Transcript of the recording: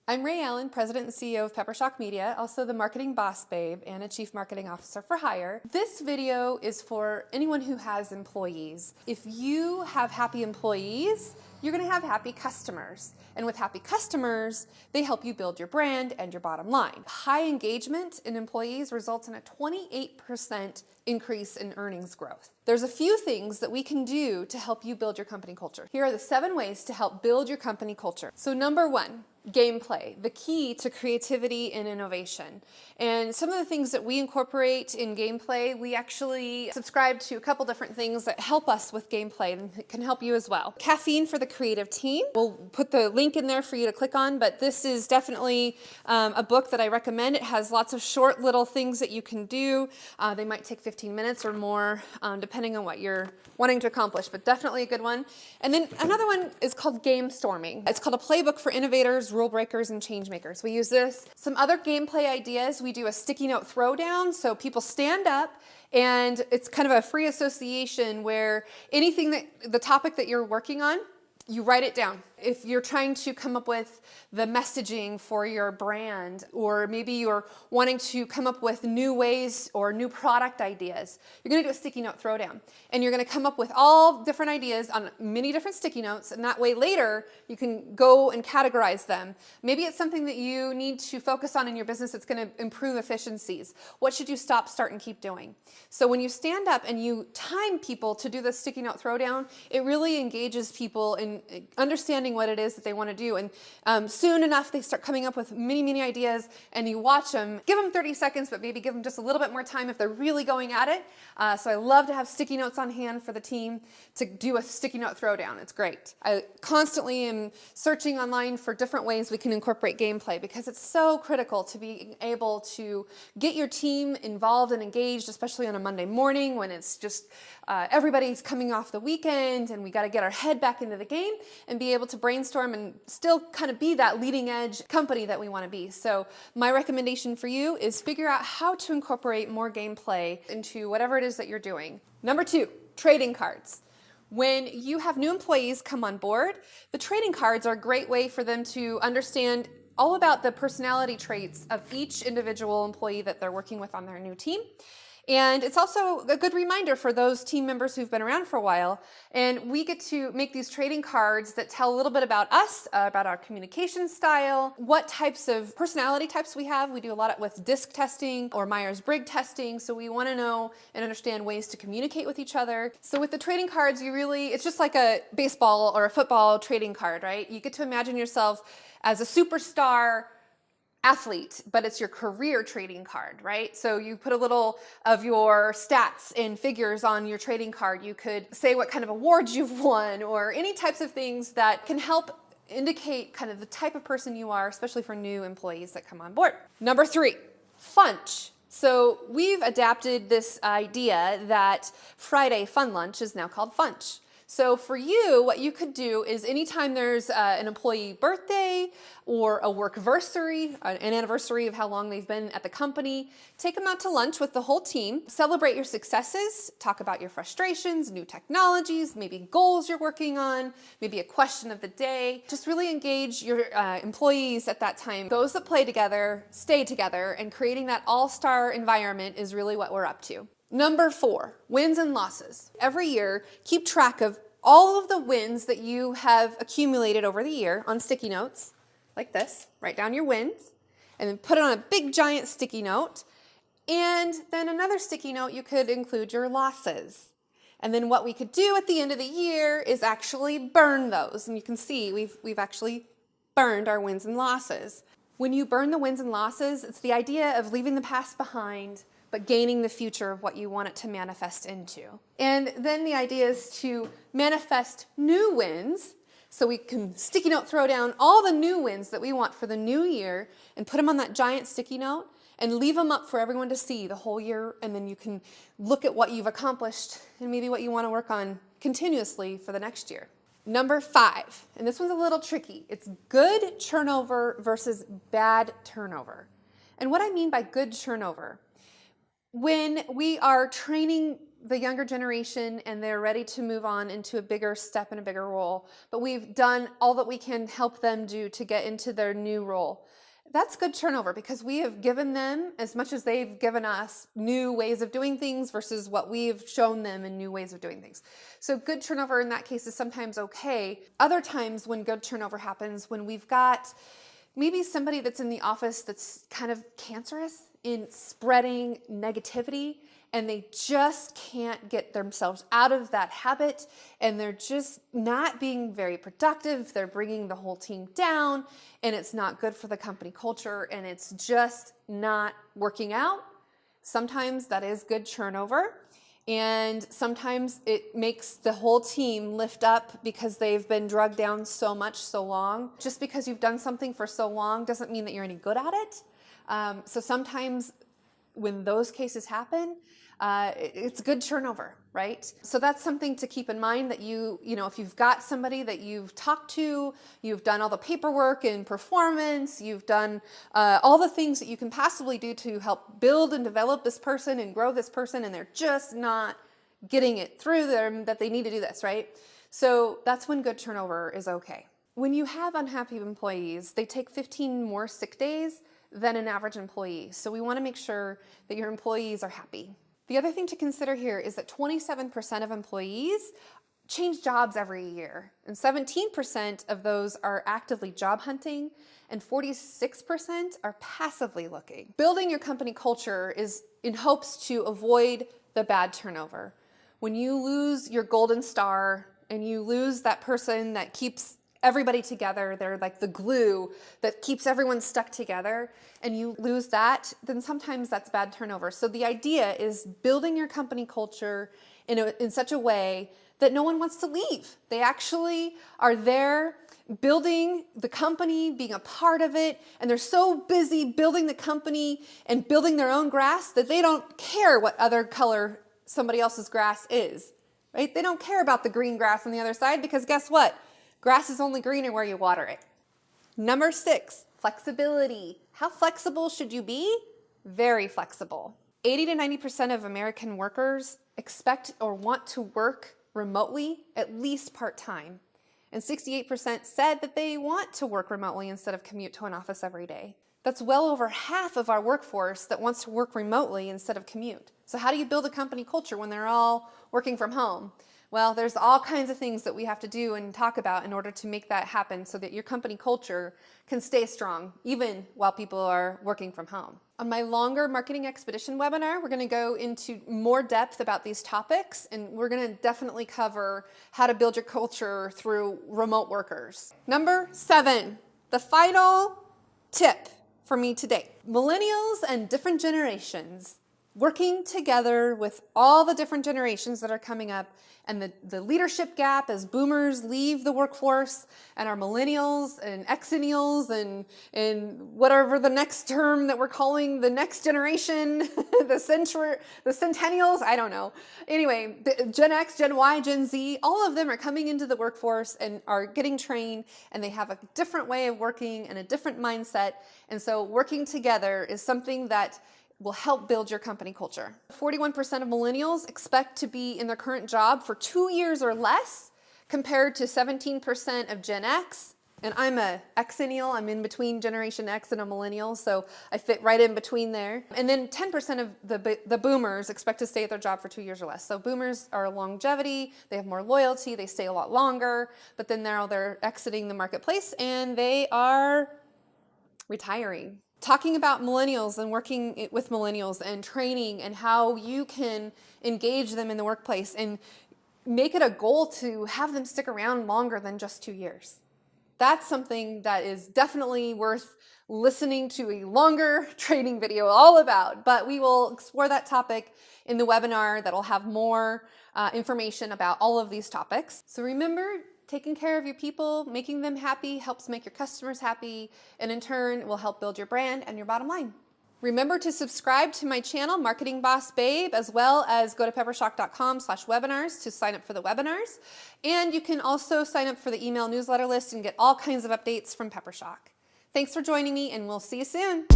I'm Rhea Allen, President and CEO of Peppershock Media, also the marketing boss babe and a chief marketing officer for hire. This video is for anyone who has employees. If you have happy employees, you're going to have happy customers. And with happy customers, they help you build your brand and your bottom line. High engagement in employees results in a 28% increase in earnings growth. There's a few things that we can do to help you build your company culture. Here are the 7 ways to help build your company culture. So number 1, gameplay, the key to creativity and innovation. And some of the things that we incorporate in gameplay, we actually subscribe to a couple different things that help us with gameplay and can help you as well. Caffeine for the creative team. We'll put the link in there for you to click on, but this is definitely a book that I recommend. It has lots of short little things that you can do. They might take 15 minutes or more, depending on what you're wanting to accomplish, but definitely a good one. And then another one is called Game Storming. It's called a playbook for innovators, rule breakers, and change makers. We use this. Some other gameplay ideas, we do a sticky note throwdown, so people stand up and it's kind of a free association where anything that the topic that you're working on, you write it down. If you're trying to come up with the messaging for your brand, or maybe you're wanting to come up with new ways or new product ideas, you're gonna do a sticky note throwdown. And you're gonna come up with all different ideas on many different sticky notes, and that way later you can go and categorize them. Maybe it's something that you need to focus on in your business that's gonna improve efficiencies. What should you stop, start, and keep doing? So when you stand up and you time people to do the sticky note throwdown, it really engages people in understanding what it is that they want to do. And soon enough, they start coming up with many ideas, and you watch them. Give them 30 seconds, but maybe give them just a little bit more time if they're really going at it. So I love to have sticky notes on hand for the team to do a sticky note throwdown. It's great. I constantly am searching online for different ways we can incorporate gameplay because it's so critical to be able to get your team involved and engaged, especially on a Monday morning when it's just everybody's coming off the weekend and we got to get our head back into the game and be able to brainstorm and still kind of be that leading edge company that we want to be. So my recommendation for you is figure out how to incorporate more gameplay into whatever it is that you're doing. Number 2, trading cards. When you have new employees come on board, the trading cards are a great way for them to understand all about the personality traits of each individual employee that they're working with on their new team. And it's also a good reminder for those team members who've been around for a while. And we get to make these trading cards that tell a little bit about us, about our communication style, what types of personality types we have. We do a lot with DISC testing or Myers-Briggs testing. So we want to know and understand ways to communicate with each other. So with the trading cards, it's just like a baseball or a football trading card, right? You get to imagine yourself as a superstar athlete, but it's your career trading card, right? So you put a little of your stats and figures on your trading card. You could say what kind of awards you've won or any types of things that can help indicate kind of the type of person you are, especially for new employees that come on board. Number 3, funch. So we've adapted this idea that Friday fun lunch is now called funch. So for you, what you could do is anytime there's an employee birthday or a workversary, an anniversary of how long they've been at the company, take them out to lunch with the whole team, celebrate your successes, talk about your frustrations, new technologies, maybe goals you're working on, maybe a question of the day. Just really engage your employees at that time. Those that play together, stay together, and creating that all-star environment is really what we're up to. Number 4, wins and losses. Every year, keep track of all of the wins that you have accumulated over the year on sticky notes, like this. Write down your wins, and then put it on a big giant sticky note. And then another sticky note, you could include your losses. And then what we could do at the end of the year is actually burn those. And you can see we've actually burned our wins and losses. When you burn the wins and losses, it's the idea of leaving the past behind, but gaining the future of what you want it to manifest into. And then the idea is to manifest new wins, so we can sticky note throw down all the new wins that we want for the new year and put them on that giant sticky note and leave them up for everyone to see the whole year, and then you can look at what you've accomplished and maybe what you want to work on continuously for the next year. Number 5, and this one's a little tricky. It's good turnover versus bad turnover. And what I mean by good turnover, when we are training the younger generation and they're ready to move on into a bigger step and a bigger role, but we've done all that we can help them do to get into their new role. That's good turnover because we have given them as much as they've given us new ways of doing things versus what we've shown them in new ways of doing things. So good turnover in that case is sometimes okay. Other times when good turnover happens, when we've got maybe somebody that's in the office that's kind of cancerous in spreading negativity, and they just can't get themselves out of that habit, and they're just not being very productive. They're bringing the whole team down, and it's not good for the company culture, and it's just not working out. Sometimes that is good turnover, and sometimes it makes the whole team lift up because they've been drugged down so much so long. Just because you've done something for so long doesn't mean that you're any good at it. So sometimes when those cases happen, it's good turnover, right? So that's something to keep in mind, that you know, if you've got somebody that you've talked to, you've done all the paperwork and performance, you've done all the things that you can possibly do to help build and develop this person and grow this person, and they're just not getting it through them that they need to do this, right? So that's when good turnover is okay. When you have unhappy employees, they take 15 more sick days than an average employee. So we want to make sure that your employees are happy. The other thing to consider here is that 27% of employees change jobs every year, and 17% of those are actively job hunting, and 46% are passively looking. Building your company culture is in hopes to avoid the bad turnover. When you lose your golden star and you lose that person that keeps everybody together, they're like the glue that keeps everyone stuck together, and you lose that, then sometimes that's bad turnover. So the idea is building your company culture in such a way that no one wants to leave. They actually are there building the company, being a part of it, and they're so busy building the company and building their own grass that they don't care what other color somebody else's grass is, right? They don't care about the green grass on the other side, because guess what? Grass is only greener where you water it. Number 6, flexibility. How flexible should you be? Very flexible. 80 to 90% of American workers expect or want to work remotely, at least part-time. And 68% said that they want to work remotely instead of commute to an office every day. That's well over half of our workforce that wants to work remotely instead of commute. So how do you build a company culture when they're all working from home? Well, there's all kinds of things that we have to do and talk about in order to make that happen so that your company culture can stay strong, even while people are working from home. On my longer marketing expedition webinar, we're going to go into more depth about these topics, and we're going to definitely cover how to build your culture through remote workers. Number 7, the final tip for me today. Millennials and different generations working together with all the different generations that are coming up, and the leadership gap as boomers leave the workforce, and our millennials and exennials and whatever the next term that we're calling the next generation, the centennials, I don't know. Anyway, the Gen X, Gen Y, Gen Z, all of them are coming into the workforce and are getting trained, and they have a different way of working and a different mindset. And so working together is something that will help build your company culture. 41% of millennials expect to be in their current job for 2 years or less, compared to 17% of Gen X. And I'm a Xennial, I'm in between Generation X and a millennial, so I fit right in between there. And then 10% of the boomers expect to stay at their job for 2 years or less. So boomers are longevity, they have more loyalty, they stay a lot longer, but then now they're exiting the marketplace and they are retiring. Talking about millennials and working with millennials and training and how you can engage them in the workplace and make it a goal to have them stick around longer than just 2 years. That's something that is definitely worth listening to a longer training video all about, but we will explore that topic in the webinar that'll have more information about all of these topics. So remember, taking care of your people, making them happy helps make your customers happy, and in turn will help build your brand and your bottom line. Remember to subscribe to my channel, Marketing Boss Babe, as well as go to peppershock.com/webinars to sign up for the webinars. And you can also sign up for the email newsletter list and get all kinds of updates from Peppershock. Thanks for joining me, and we'll see you soon.